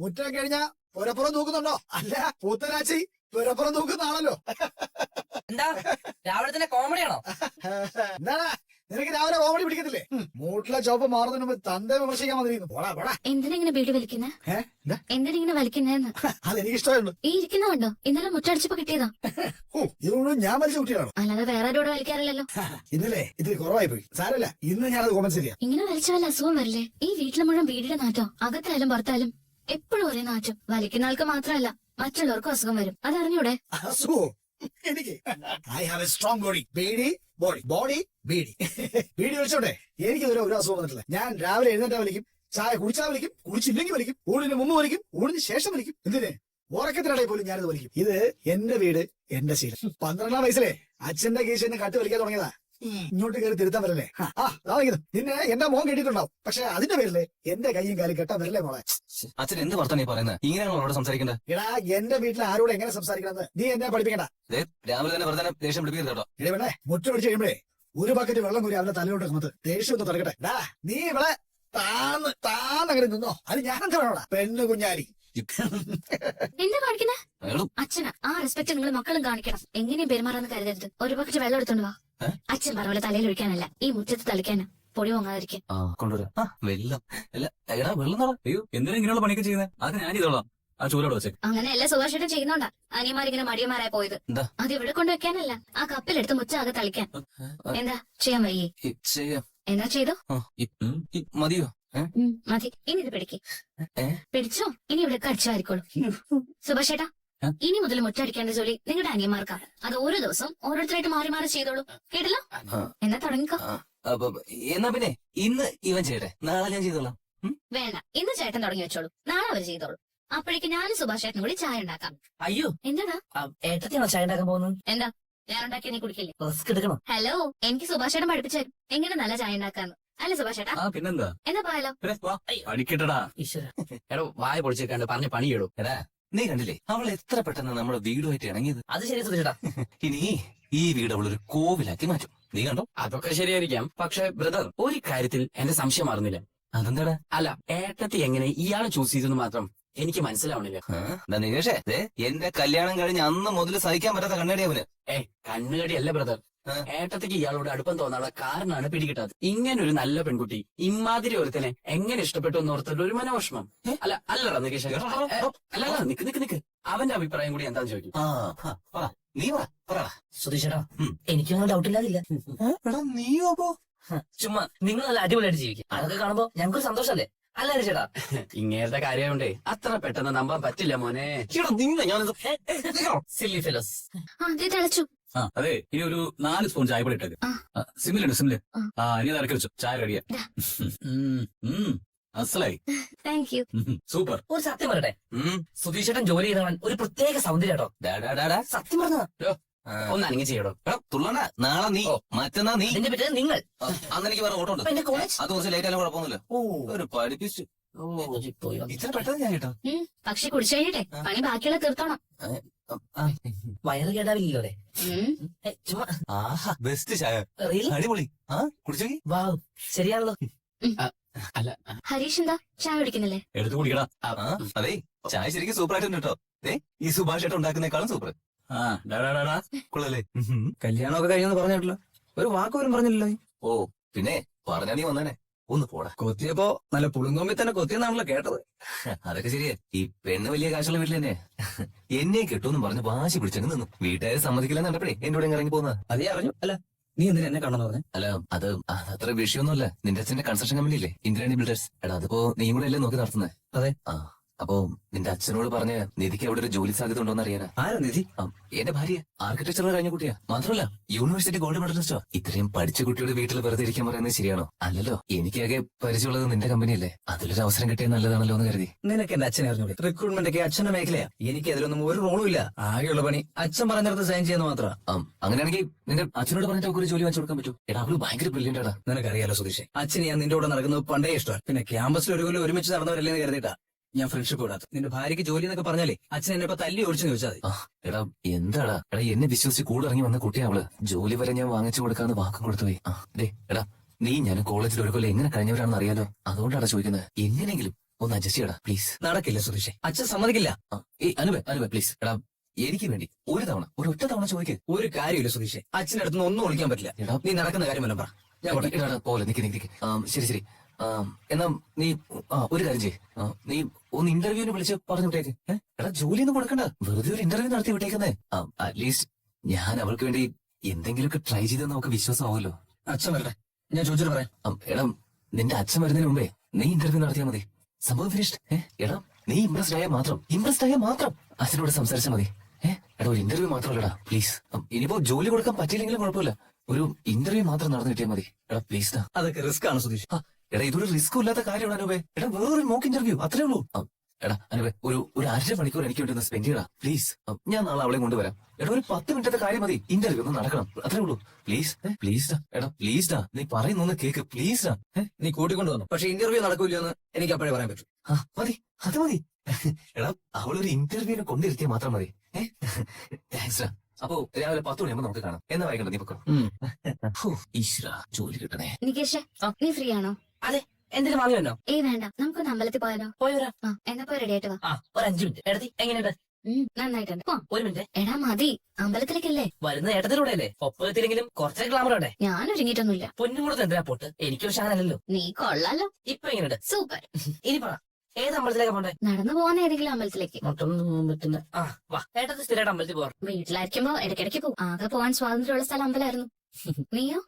മുറ്റം കഴിഞ്ഞാ പുരപ്പുറം തൂക്കുന്നുണ്ടോ? അല്ല, പൂത്തരാച്ചി പുരപ്പുറം തൂക്കുന്നതാണല്ലോ. എന്താ രാവിലെ തന്നെ കോമഡിയാണോ? എന്താണ് നിനക്ക് രാവിലെ കോമഡി പിടിക്കത്തില്ലേ? മൂട്ടിലെ ചോപ്പ് മാറുന്നതിന് മുമ്പ് തന്റെ വിമർശിക്കാൻ വന്നിരിക്കുന്നു. പോടാ പോടാ. എന്തിനാ ബീഡി വലിക്കുന്നേ? എന്തിനാ വലിക്കുന്നേന്ന്? അതെനിക്ക് ഇഷ്ടമായുള്ളൂ. ഈ ഇരിക്കുന്നുണ്ടോ? ഇന്നലെ മുറ്റടിച്ചപ്പോ കിട്ടിയതാ. ഇതൊന്നും ഞാൻ വലിച്ച കുട്ടിയാണോ? അല്ലാതെ വേറെ ആരോട് വലിക്കാറില്ലല്ലോ. ഇന്നലെ ഇതിൽ കുറവായി പോയി. സാരമില്ല, ഇന്ന് ഞാനത് കോമൻസ് ചെയ്യാം. ഇങ്ങനെ വലിച്ച വല്ല അസുഖം വരില്ലേ? ഈ വീട്ടിലെ മുഴുവൻ ബീഡിയുടെ നാറ്റോ. അകത്തായാലും പുറത്തായാലും എപ്പോഴും ഒരേ നാറ്റം. വലിക്കുന്ന ആൾക്ക് മാത്രമല്ല മറ്റുള്ളവർക്കും അസുഖം വരും. അതറിഞ്ഞൂടെ? അസുഖം എനിക്ക് I have a strong body. Beedi body, body beedi. Beedi വലിച്ചോട്ടെ, എനിക്ക് ഇതുവരെ ഒരു അസുഖം വന്നിട്ടില്ല. ഞാൻ രാവിലെ എഴുന്നേറ്റാ വലിക്കും, ചായ കുടിച്ചാൽ വലിക്കും, കുടിച്ചില്ലെങ്കിൽ വലിക്കും, ഊണിന് മുമ്പ് വലിക്കും, ഊണിന് ശേഷം വലിക്കും. എന്തിന്? ഉറക്കത്തിനിടയിൽ പോലും ഞാനിത് വലിക്കും. ഇത് എന്റെ വീട്, എന്റെ ശീലം. 12ാം വയസ്സിലെ അച്ഛന്റെ കീശന്ന് കട്ട് വലിക്കാൻ തുടങ്ങിയതാ. ഇങ്ങോട്ട് കയറി തിരുത്താൻ വരല്ലേ? നിന്നെ എന്റെ മോൻ കേട്ടിട്ടുണ്ടാവും. പക്ഷെ അതിന്റെ പേരില് എന്റെ കൈയും കാലും കെട്ടാൻ വരല്ലേ മോളെ? അച്ഛൻ എന്ത് വർത്താനം ഈ പറയുന്നത്? ഇങ്ങനെയാണോ അവരോട് സംസാരിക്കേണ്ടത്? എടാ, എന്റെ വീട്ടിൽ ആരോട് എങ്ങനെ സംസാരിക്കണമെന്ന് നീ എന്നെ പഠിപ്പിക്കണ്ട. രാവിലെ തന്നെ വെറുതെ ദേഷ്യം പിടിപ്പിക്കരുത് കേട്ടോ. ഇടവേളെ മുറ്റം പിടിച്ച് കഴിയുമ്പോഴേ ഒരു ബക്കറ്റ് വെള്ളം കൂടി അവന്റെ തലയോട്ട് കമത്ത് ദേഷ്യം ഒന്ന് തുടങ്ങട്ടെ. നീ ഇവിടെ താന്നങ്ങനെ നിന്നോ. അത് ഞാനെന്താ വേണോടാ പെണ്ണ് കുഞ്ഞാലി. എന്താ കാണിക്കുന്നേ? അച്ഛനാ ആ റെസ്പെക്ട് നിങ്ങൾ മക്കളും കാണിക്കണം. എങ്ങനെയും പെരുമാറാന്ന് കരുതരുത്. ഒരു ബക്കറ്റ് വെള്ളം എടുത്തോണ്ട് വാ. അച്ഛൻ പറഞ്ഞ തലയിൽ ഒഴിക്കാനല്ല, ഈ മുറ്റത്ത് തളിക്കാനാ. പൊടി വാങ്ങാതിരിക്കാൻ. കൊണ്ടുവരാം. വെള്ളം അല്ല, എടാ വെള്ളം നാളെ. അയ്യോ, എന്തിനാ ഇങ്ങനെയുള്ള പണിയൊക്കെ ചെയ്യുന്നത്? അത് ഞാൻ ചെയ്തോളാം. ആ ചൂരോട് വെച്ചേ. അങ്ങനെ എല്ലാ സുഭാഷേട്ടൻ ചെയ്യുന്നോണ്ടാ അനിയന്മാരിങ്ങനെ മടിയന്മാരായി പോയത്. അത് ഇവിടെ കൊണ്ടുവെക്കാനല്ല, ആ കപ്പിലെടുത്ത് മുച്ചാകെ തളിക്കാൻ. എന്താ ചെയ്യാൻ വയ്യേ? എന്നാ ചെയ്തോ? മതിയോ? മതി. ഇനി ഇത് പിടിക്ക്. പിടിച്ചോ. ഇനി ഇവിടെ അടിച്ചായിരിക്കോളൂ. സുഭാഷേട്ടാ, ഇനി മുതൽ മുറ്റടിക്കേണ്ട ജോലി നിങ്ങളുടെ അനിയന്മാർക്കാ. അത് ഓരോ ദിവസം ഓരോരുത്തരായിട്ട് മാറി മാറി ചെയ്തോളൂ. കേട്ടല്ലോ? എന്നാ തുടങ്ങിക്കോ. എന്നാ പിന്നെ ഇന്ന് ഇവൻ ചെയ്യട്ടെ, നാളെ ഞാൻ ചെയ്തോളാം. വേണ്ട, ഇന്ന് ചേട്ടൻ തുടങ്ങി വെച്ചോളൂ, നാളെ അവർ ചെയ്തോളൂ. അപ്പോഴേക്ക് ഞാനും സുഭാഷേട്ടനും കൂടി ചായ ഉണ്ടാക്കാം. അയ്യോ, എന്താടാ? ഏട്ടത്തിയാണോ ചായ ഉണ്ടാക്കാൻ പോകുന്നത്? എന്താ ഞാൻ ഉണ്ടാക്കി നീ കുടിക്കില്ലേ? റിസ്ക് എടുക്കണം. ഹലോ, എനിക്ക് സുഭാഷേട്ടൻ പഠിപ്പിച്ചു എങ്ങനെ നല്ല ചായ ഉണ്ടാക്കാന്ന്. അല്ല സുഭാഷേട്ടാ? പിന്നെന്താ? എന്നാ പോയാലോ? അടിക്കട്ടടാ. ഈശ്വര, എടോ വായ പൊളിച്ചേക്കാണ്ട് പറഞ്ഞ പണിയിടും. എടാ, നീ കണ്ടില്ലേ അവൾ എത്ര പെട്ടെന്ന് നമ്മുടെ വീടുമായിട്ട് ഇണങ്ങിയത്? അത് ശരി സുധീഷേട്ടാ. ഇനി ഈ വീട് അവളൊരു കോവിലാക്കി മാറ്റും. നീ കണ്ടോ? അതൊക്കെ ശരിയായിരിക്കാം. പക്ഷെ ബ്രദർ, ഒരു കാര്യത്തിൽ എന്റെ സംശയം മാറുന്നില്ല. അതെന്താടാ? അല്ല, ഏട്ടത്തി എങ്ങനെ ഇയാളെ ചൂസ് ചെയ്തെന്ന് മാത്രം എനിക്ക് മനസ്സിലാവണില്ല. നികേഷേ, എന്റെ കല്യാണം കഴിഞ്ഞ് അന്ന് മുതൽ സഹിക്കാൻ പറ്റാത്ത കണ്ണടി അവന്. കണ്ണുകടിയല്ല ബ്രദർ, ഏട്ടത്തിക്ക് ഇയാളോട് അടുപ്പം തോന്നാനുള്ള കാരണമാണ് പിടികിട്ടാത്. ഇങ്ങനെ ഒരു നല്ല പെൺകുട്ടി ഇമാതിരി ഒരുത്തനെ എങ്ങനെ ഇഷ്ടപ്പെട്ടു എന്ന് ഓർത്തിട്ട് ഒരു മനോവിഷമം. അല്ലടാ നികേഷ്, അല്ല നിക്ക് അവന്റെ അഭിപ്രായം കൂടി എന്താന്ന് ചോദിക്കും. നീ സുധീഷേട്ടാ, എനിക്കൊന്നും ഡൗട്ടില്ലാതില്ല. നീയോ? ചുമ്മാ നിങ്ങൾ നല്ല അടിപൊളിയായിട്ട് ജീവിക്കും. അതൊക്കെ കാണുമ്പോ ഞങ്ങൾക്കൊരു സന്തോഷല്ലേ? അല്ല ചേട്ടാ, ഇങ്ങനത്തെ കാര്യമുണ്ടേ അത്ര പെട്ടെന്ന് നമ്പാൻ പറ്റില്ല മോനെ. Silly fellows. തിളച്ചു. അതെ, ഇനി ഒരു 4 സ്പൂൺ ചായ പൊടി ഇട്ടേക്ക്. സിമ്മിലുണ്ട്, സിമ്മില്. ഇനി അത് ഇറക്കി വെച്ചു. ചായ റെഡിയാ. അസലായി. Thank you. സൂപ്പർ. ഒരു സത്യം പറയട്ടെ, സുധീഷേട്ടൻ ജോലി ചെയ്തവൻ ഒരു പ്രത്യേക സൗന്ദര്യം കേട്ടോ. സത്യം പറഞ്ഞോ? ഒന്ന് അനങ്ങി ചെയ്യടോ. തുള്ളണ്ട, നാളെ നീ, മറ്റന്നാ നീ. എന്റെ പറ്റേ നിങ്ങൾ. അന്ന് എനിക്ക് വേറെ ഓട്ടം ഉണ്ട്. അത് കുറച്ച് ലേറ്റ് ആയാലും കുഴപ്പമൊന്നുമില്ല. ഒരു പഠിപ്പിച്ചു. ഇത്ര പെട്ടെന്ന് ഞാൻ കേട്ടോ. പക്ഷെ കുടിച്ചു കഴിഞ്ഞിട്ടെ പണി ബാക്കിയുള്ള തീർത്തോണം. വയറ് കേടാവില്ലല്ലോ. ആഹാ, ബെസ്റ്റ് ചായ, അടിപൊളി. കുടിച്ചോക്കി. വാവ്, ശരിയാണല്ലോ. അല്ല, ഹരീഷ് എന്താ ചായ കുടിക്കുന്നില്ലേ? എടുത്തു കുടിക്കടാ. അതെ, ചായ ശരിക്കും സൂപ്പർ ആയിട്ടുണ്ട് കേട്ടോ. ഈ സുഭാഷേട്ടൻ ഉണ്ടാക്കുന്നേക്കാളും സൂപ്പർ. കൊള്ളല്ലേ? കല്യാണമൊക്കെ കഴിഞ്ഞെന്ന് പറഞ്ഞിട്ടല്ലോ, ഒരു വാക്കുപോലും പറഞ്ഞില്ലല്ലോ. ഓ, പിന്നെ പറഞ്ഞാ നീ വന്നേനെ. ഒന്ന് പോടാ. കൊത്തിയപ്പോ നല്ല പുളുങ്കോമ്പി തന്നെ കൊത്തിയെന്നാണല്ലോ കേട്ടത്. അതൊക്കെ ശരിയാ. ഈ പെണ്ണ് വലിയ കാശുള്ള വീട്ടിൽ തന്നെ എന്നെ കിട്ടുമെന്ന് പറഞ്ഞ് വാശി പിടിച്ചങ്ങ് നിന്നു. വീട്ടുകാരെ സമ്മതിക്കില്ലെന്ന് കണ്ടപ്പോഴേ എന്റെ കൂടെ ഇറങ്ങി പോകുന്നത്. അതേ അറിഞ്ഞു. അല്ല, നീ എന്തിനാ എന്നെ കാണാന്ന് പറഞ്ഞേ? അല്ല, അത് അത്ര വിഷയമൊന്നുമല്ല. നിന്റെ അച്ഛന്റെ കൺസ്ട്രക്ഷൻ കമ്പനി ഇല്ലേ, ഇന്ദ്രാണി ബിൽഡേഴ്സ്. എടാ, അതിപ്പോ നീ കൂടെ അല്ലേ നോക്കി നടത്തുന്നത്? അതെ. അപ്പോ നിന്റെ അച്ഛനോട് പറഞ്ഞ് നിധിക്ക് അവിടെ ഒരു ജോലി സാധ്യത ഉണ്ടോന്ന് അറിയാനാ. ആരാ നിധി? എന്റെ ഭാര്യ ആർക്കിടെക്ചർ കഴിഞ്ഞ കുട്ടിയാ. മാത്രമല്ല യൂണിവേഴ്സിറ്റി ഗോൾഡ് മെഡലിസ്റ്റോ. ഇത്രയും പഠിച്ച കുട്ടിയുടെ വീട്ടിൽ വെറുതെ ഇരിക്കാൻ പറയുന്നത് ശരിയാണോ? അല്ലല്ലോ, എനിക്കാകെ പരിചയമുള്ളത് നിന്റെ കമ്പനിയല്ലേ. അതിലൊരു അവസരം കിട്ടിയാൽ നല്ലതാണല്ലോ എന്ന് കരുതി. നിനക്ക് എന്റെ അച്ഛനെ അറിഞ്ഞൂടെ? റിക്രൂട്ട്മെന്റ് ഒക്കെ അച്ഛന്റെ മേഖലയാ. എനിക്ക് അതിലൊന്നും ഒരു റോളും ഇല്ല. ആകെയുള്ള പണി അച്ഛൻ പറഞ്ഞിടത്ത് സൈൻ ചെയ്യുന്ന മാത്രം. അങ്ങനെയാണെങ്കിൽ നിന്റെ അച്ഛനോട് പറഞ്ഞിട്ട് അവർക്ക് ഒരു ജോലി വാങ്ങിച്ചു കൊടുക്കാൻ പറ്റും. എടാ, അവള് ഭയങ്കര ബ്രില്യന്റ് ആടാ. നിനക്കറിയാലോ സുധീഷ്, അച്ഛന് ഞാൻ നിന്റെ കൂടെ നടക്കുന്നത് പണ്ടേ ഇഷ്ടമാണ്. പിന്നെ ക്യാമ്പസിൽ ഒരു കൊല്ലം ഒരുമിച്ച് നടന്നവരല്ലേന്ന് കരുതിയിട്ടാ ഞാൻ ഫ്രണ്ട്ഷിപ്പ് കൂടാത്ത. നിന്റെ ഭാര്യയ്ക്ക് ജോലി എന്നൊക്കെ പറഞ്ഞാലേ അച്ഛൻ എന്നെ ഇപ്പൊ തല്ലി ഓടിച്ചു ചോദിച്ചാൽ മതി. എടാ, എന്താടാ എന്നെ വിശ്വസിച്ച് കൂടെ ഇറങ്ങി വന്ന കുട്ടിയാ അവള്. ജോലി വരെ ഞാൻ വാങ്ങിച്ചു കൊടുക്കാന്ന് വാക്കും കൊടുത്തുപോയി. എടാ, നീ ഞാൻ കോളേജിൽ ഒരു കൊല്ലം എങ്ങനെ കഴിഞ്ഞവരാണെന്ന് അറിയാലോ. അതുകൊണ്ടാണ് ചോദിക്കുന്നത്. എങ്ങനെയെങ്കിലും ഒന്ന് അഡ്ജസ്റ്റ് ചെയ്യടാ പ്ലീസ്. നടക്കില്ല സുധീഷേ, അച്ഛൻ സമ്മതിക്കില്ല. അനുപേ പ്ലീസ് എടാ, എനിക്ക് വേണ്ടി ഒരു ഒറ്റ തവണ ചോദിക്ക്. ഒരു കാര്യമില്ല സുധീഷേ, അച്ഛൻ്റെ അടുത്ത് ഒന്നും ഒളിക്കാൻ പറ്റില്ല. എടാ നീ നടക്കുന്ന കാര്യമല്ല പറ. ഞാൻ പോട്ടെ. എടാ, പോലെ നിക്ക്. ശരി. എന്നാ നീ ഒരു കാര്യം ചെയ്യ്. നീ ഒന്ന് ഇന്റർവ്യൂവിന് വിളിച്ച് പറഞ്ഞു വിട്ടേക്ക്. എടാ, ജോലിയൊന്നും കൊടുക്കണ്ട, വെറുതെ ഒരു ഇന്റർവ്യൂ നടത്തി വിട്ടേക്കുന്നേ. അറ്റ്ലീസ്റ്റ് ഞാൻ അവൾക്ക് വേണ്ടി എന്തെങ്കിലുമൊക്കെ ട്രൈ ചെയ്തെന്ന് നമുക്ക് വിശ്വാസമാവുമല്ലോ. അച്ഛൻ വരട്ടെ, ഞാൻ ചോദിച്ചിട്ട് പറയാം. എടാ, നിന്റെ അച്ഛൻ വരുന്നതിന് മുമ്പേ നീ ഇന്റർവ്യൂ നടത്തിയാൽ മതി. സംഭവം ഫിനിഷ്ഡ്. എടാ, നീ ഇംപ്രസ്ഡ് ആയാൽ മാത്രം അച്ഛനോട് സംസാരിച്ചാൽ മതി. എടാ, ഒരു ഇന്റർവ്യൂ മാത്രമല്ലടാ, പ്ലീസ്. ഇനിയിപ്പോ ജോലി കൊടുക്കാൻ പറ്റിയില്ലെങ്കിലും കുഴപ്പമില്ല, ഒരു ഇന്റർവ്യൂ മാത്രം നടന്നു കിട്ടിയാൽ മതി. എടാ പ്ലീസ് ഡാ. അതൊക്കെ റിസ്ക് ആണ് സുധീഷ്. എടാ, ഇതൊരു റിസ്ക്കും ഇല്ലാത്ത കാര്യമാണ് അനുപേ. എടാ, വേറൊരു മോക്ക് ഇന്റർവ്യൂ അത്രേ ഉള്ളൂ. എടാ അനുപേ, ഒരു 1.5 മണിക്കൂർ എനിക്ക് വേണ്ടി ഒന്ന് സ്പെൻഡ് ചെയ്യടാ പ്ലീസ്. ഞാൻ നാളെ അവളെ കൊണ്ടുവരാം. എടാ, ഒരു 10 മിനിറ്റത്തെ കാര്യം മതി, ഇന്റർവ്യൂ ഒന്ന് നടക്കണം, അത്രേ ഉള്ളൂ. പ്ലീസ് ഡാ. എടാ പ്ലീസ് ഡാ, നീ പറയുന്നൊന്ന് കേക്ക് പ്ലീസ് ഡാ. നീ കൂട്ടിക്കൊണ്ടു വന്നു, പക്ഷെ ഇന്റർവ്യൂ നടക്കൂലെന്ന് എനിക്ക് അപ്പോഴേ പറയാൻ പറ്റും. മതി, അത് മതി. എടാ, അവളൊരു ഇന്റർവ്യൂവിനെ കൊണ്ടിരുത്തിയാൽ മാത്രം മതി. താങ്ക്സ് ഡാ. അപ്പോ രാവിലെ 10 മണിയാകുമ്പോ നമുക്ക് കാണാം. എന്നാ വൈകണ്ട നീ പൊക്കോ. ഈശ്വര, ജോലി കിട്ടണേ. നികേഷേ, നീ ഫ്രീ ആണോ? എന്തിനു വാങ്ങിയോ? വേണ്ട, നമുക്കൊന്ന് അമ്പലത്തിൽ പോയാലോ? പോയൊരാ. എന്നാ പോയി റെഡി ആയിട്ട് വാ. ഒരു 5 മിനിറ്റ്. എടത്തി എങ്ങനെയുണ്ട്? നന്നായിട്ടുണ്ട്. പോ. 1 മിനിറ്റ്. എടാ മതി, അമ്പലത്തിലേക്കല്ലേ? വരുന്ന ഏട്ടത്തിലൂടെ അല്ലേ? ഒപ്പത്തിലെങ്കിലും കുറച്ചേ ഗ്ലാമർ അവിടെ. ഞാൻ ഒരുങ്ങിയിട്ടൊന്നുമില്ല. പൊന്നും കൂടെ എന്തിനാ പോട്ട്? എനിക്ക് പക്ഷെ അങ്ങനല്ലോ. നീ കൊള്ളാലോ. ഇപ്പൊ എങ്ങനെയുണ്ട്? സൂപ്പർ. ഇനി പറ, ഏത് അമ്പലത്തിലേക്കാ പോണ്ടേ? നടന്നു പോകുന്ന ഏതെങ്കിലും അമ്പലത്തിലേക്ക്. മൊട്ടൊന്നും പോകാൻ പറ്റുന്ന. വാ, ഏട്ടത്തി സ്ഥിരമായിട്ട് അമ്പലത്തിൽ പോവാറ്. വീട്ടിലായിരിക്കുമ്പോ ഇടയ്ക്കിടയ്ക്ക് പോകും. ആകെ പോവാൻ സ്വാതന്ത്ര്യമുള്ള സ്ഥലം അമ്പലമായിരുന്നു. നീയോ?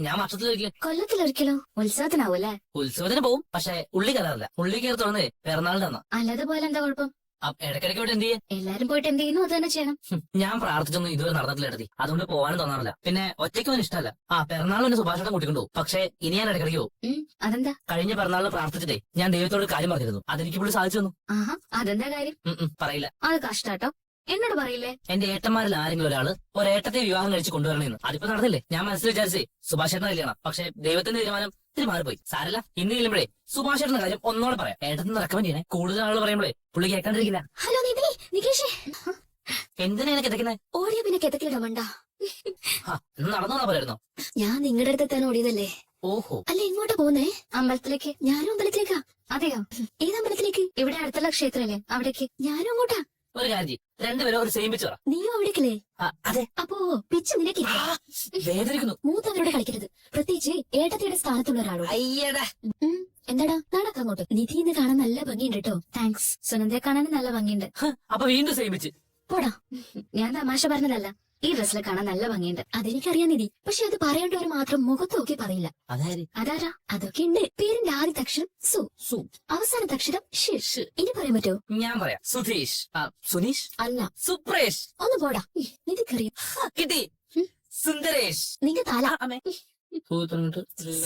ഞാൻ വർഷത്തിലൊരിക്കലും. കൊല്ലത്തിലൊരിക്കലോ? ഉത്സവത്തിനാവും അല്ലേ? ഉത്സവത്തിന് പോവും, പക്ഷെ ഉള്ളി കയറാറില്ല. ഉള്ളി കയറി തുറന്നേ പിറന്നാളിന്റെ അന്നാ. അല്ലാതെ പോലെ എന്താ കുഴപ്പം? ഇടയ്ക്കിടയ്ക്ക് പോയിട്ട് എന്ത് ചെയ്യേ? എല്ലാരും പോയിട്ട് എന്ത് ചെയ്യുന്നു അത് തന്നെ ചെയ്യണം. ഞാൻ പ്രാർത്ഥിച്ചൊന്നും ഇതുവരെ നടന്നിട്ടില്ല എടുത്തി, അതുകൊണ്ട് പോകാനും തോന്നാറില്ല. പിന്നെ ഒറ്റയ്ക്ക് ഒന്നും ഇഷ്ടമല്ല. പിറന്നാളിന് സുഭാഷേട്ടൻ കൂട്ടിക്കൊണ്ടു. പക്ഷെ ഇനി ഞാൻ ഇടയ്ക്കിടയ്ക്ക് പോകും. അതെന്താ? കഴിഞ്ഞ പിറന്നാളിന് പ്രാർത്ഥിച്ചിട്ടേ ഞാൻ ദൈവത്തോട് കാര്യം പറഞ്ഞിരുന്നു, അതെനിക്ക് പുള്ളി സാധിച്ചു തന്നു. ആഹാ, അതെന്താ കാര്യം? പറയില്ല. അത് കഷ്ടാട്ടോ, എന്നോട് പറയില്ലേ? എന്റെ ഏട്ടന്മാരിൽ ആരെങ്കിലും ഒരാള് ഒരേട്ടത്തെ വിവാഹം കഴിച്ച് കൊണ്ടുവരണമെന്ന്. അതിപ്പോ നടന്നില്ലേ? ഞാൻ മനസ്സിൽ വിചാരിച്ചേ സുഭാഷേട്ടനെ കല്യാണം, പക്ഷെ ദൈവത്തിന്റെ തീരുമാനം ഇത്തിരി മാറിപ്പോയി. സാരല്ല, ഇന്ന് ചെല്ലുമ്പോഴേ സുഭാഷേട്ടന്റെ കാര്യം ഒന്നോടെ പറയാം. ഏട്ടത്തിന് റെക്കമെന്റ് ചെയ്യണേ. കൂടുതൽ ആളുകൾ പറയുമ്പോഴേ പുള്ളി കേൾക്കാണ്ടിരിക്കില്ല. ഹലോ നിധി, നികേഷേ, എന്തിനാ എനിക്ക് കിതക്കുന്നത്? ഓടിയ പിന്നെ കിതക്കിലിടമണ്ട. ഇന്ന് നടന്നോന്നാ പറയായിരുന്നോ? ഞാൻ നിങ്ങളുടെ അടുത്ത് എത്താൻ ഓടിയതല്ലേ? ഓഹോ, അല്ല, ഇങ്ങോട്ട് പോകുന്നേ? അമ്പലത്തിലേക്ക്. ഞാനും അമ്പലത്തിലേക്കാ. അതെയോ? ഏത് അമ്പലത്തിലേക്ക്? ഇവിടെ അടുത്തുള്ള ക്ഷേത്രല്ലേ, അവിടേക്ക്. ഞാനും അങ്ങോട്ടാ. ഒരു കാര്യം ചെയ്യ്, രണ്ടുപേരും ഒരു സെയിം പിച്ച് പറ. നീയും അവിടേക്കല്ലേ? അതെ. അപ്പോ പിച്ച് നിനക്കില്ല. വേദനിക്കുന്നു. മൂത്തവരോട് കളിക്കരുത്, പ്രത്യേകിച്ച് ഏട്ടത്തിയുടെ സ്ഥാനത്തുള്ള ഒരാളോട്. അയ്യടാ. എന്താടാ, നടക്ക അങ്ങോട്ട്. നിധിന്ന് കാണാൻ നല്ല ഭംഗിയുണ്ട് കേട്ടോ. താങ്ക്സ്. സുനന്ദയെ കാണാനും നല്ല ഭംഗിയുണ്ട്. അപ്പൊ വീണ്ടും സെയിം പിച്ച്. പോടാ, ഞാൻ തമാശ പറഞ്ഞതല്ല. ഈ ഡ്രസ്സിൽ കാണാൻ നല്ല ഭംഗിയുണ്ട്. അതെനിക്കറിയാൻ നിധി, പക്ഷെ അത് പറയേണ്ടവർ മാത്രം മുഖത്ത് നോക്കി പറയില്ല. അതാരാ? അതൊക്കെ ഉണ്ട്. പേരിന്റെ ആദ്യത്തെ അക്ഷരം സു, അവസാനത്തെ അക്ഷരം ഷ്. ഇനി പറയാൻ പറ്റുമോ? ഞാൻ പറയാം. സുധീഷ്. സുനീഷ് അല്ല, സുപ്രേഷ്. ഒന്ന് പോടാ. നിധിക്കറിയാം. കിട്ടി. സുന്ദരേഷ്. നിന്റെ തല.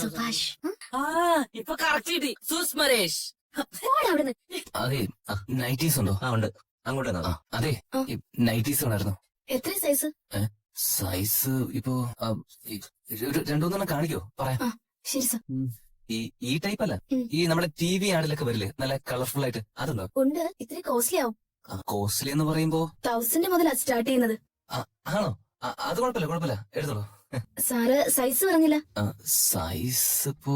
സുഭാഷ്. സുഭാഷ്. ഇപ്പൊ കറക്റ്റ് കിട്ടി. സുസ്മരേഷ്. പോടാ അവിടുന്ന്. അതെ, നൈറ്റീസ് ഉണ്ടോ? ഉണ്ട്, അങ്ങോട്ട് അതെ, നൈറ്റീസ് വേണമായിരുന്നു. എത്ര സൈസ്? സൈസ് ഇപ്പോ ഒരു 2-3 കാണിക്കോ? പറയാം. ശരി സർ. ഈ ടൈപ്പ് അല്ല, ഈ നമ്മുടെ TV ആഡിലൊക്കെ വരില്ലേ, നല്ല കളർഫുൾ ആയിട്ട്, അതുണ്ടോ? ഉണ്ട്. ഇത്തിരി കോസ്റ്റ്ലി ആവും. കോസ്റ്റ്ലി എന്ന് പറയുമ്പോ 1000 മുതൽ സ്റ്റാർട്ട് ചെയ്യുന്നത്. ആണോ? അത് കുഴപ്പമില്ല, എടുത്തോളൂ. സാറ് സൈസ് പറഞ്ഞില്ല. സൈസ് ഇപ്പോ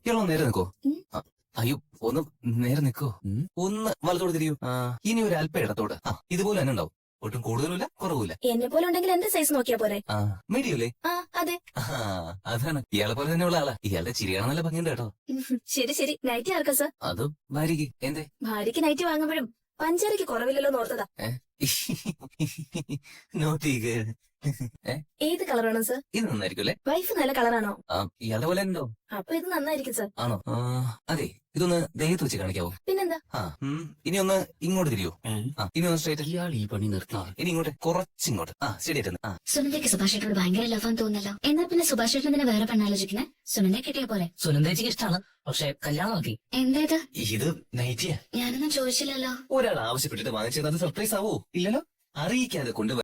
ഇയാളോ നേരെ നിക്കോ? അയ്യോ, ഒന്ന് നേരെ നിക്കോ, ഒന്ന് വലത്തോട് തിരിയൂ. ഇനി ഒരു അല്പം ഇടത്തോട്. ഇതുപോലെ തന്നെ ഉണ്ടാവും, ഒട്ടും കൂടുതലുമില്ല കുറവില്ല. എന്നെ പോലെ ഉണ്ടെങ്കിൽ എന്റെ സൈസ് നോക്കിയാ പോരെ? മീഡിയല്ലേ? അതെ. അതാണ്, ഇയാളെ പോലെ തന്നെയുള്ള ആളാ. ഇയാളുടെ ചിരിയാണ് നല്ല ഭംഗിയുണ്ട് കേട്ടോ. ശരി. നൈറ്റി ആർക്കാ സർ? അത് ഭാര്യക്ക്. എന്തേ? ഭാര്യക്ക് നൈറ്റി വാങ്ങുമ്പോഴും പഞ്ചാരക്ക് കുറവില്ലല്ലോ നോർത്തതാ. നോട്ടീക്ക് ഏത് കളർ വേണം സർ? ഇത് നന്നായിരിക്കും അല്ലേ? വൈഫ് നല്ല കളറാണോ? ഇയാളുടെ പോലെ ഉണ്ടോ? അപ്പൊ ഇത് നന്നായിരിക്കും സർ. ആണോ? അതെ, ഇതൊന്ന് ദേഹത്ത് വെച്ച് കാണിക്കാവോ? പിന്നെന്താ? ഇനി ഒന്ന് ഇങ്ങോട്ട് തിരിയോ. ഇനി ഒന്ന് സ്ട്രൈറ്റ്. ഇയാൾ ഈ പണി നിർത്തി. ഇനി ഇങ്ങോട്ട്, കുറച്ചിങ്ങോട്ട്. ശരിയായിട്ടുണ്ട്. സുനന്ദയ്ക്ക് സുഭാഷേട്ടോട് ഭയങ്കര ലഫാന്ന് തോന്നല്ലോ. എന്നാ പിന്നെ സുഭാഷേട്ടൻ തന്നെ വേറെ പെണ്ണാലോചിക്കുന്നേ? സുനന്ദയെ കിട്ടിയ പോലെ. സുനന്ദേച്ചിക്ക് ഇഷ്ടമാണ്, പക്ഷെ കല്യാണം നോക്കി. എന്തേത്? ഇത് നൈറ്റിയാ. ഞാനൊന്നും ചോദിച്ചില്ലല്ലോ. ഒരാൾ ആവശ്യപ്പെട്ടിട്ട് വാങ്ങിച്ചത് അത് സർപ്രൈസ് ആവോ? ഇല്ലല്ലോ. അറിയിക്കാതെ കൊണ്ട്